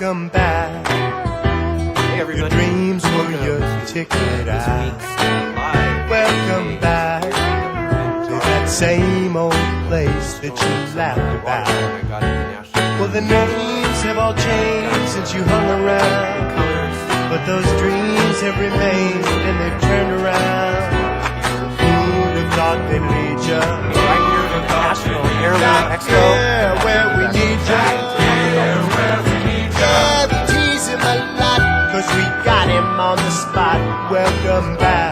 welcome back. Hey Your everybody. dreams were Welcome your to ticket this out. week's live. Welcome back to that same old place that you laughed about. I got international Well, the names have all changed since you hung around, colors. but those dreams have remained and they've turned around. Who'd have thought they'd lead you Right here at the National Airline Expo. yeah, where we need you. Yeah, the tease him a lot, 'cause we got him on the spot. Welcome back.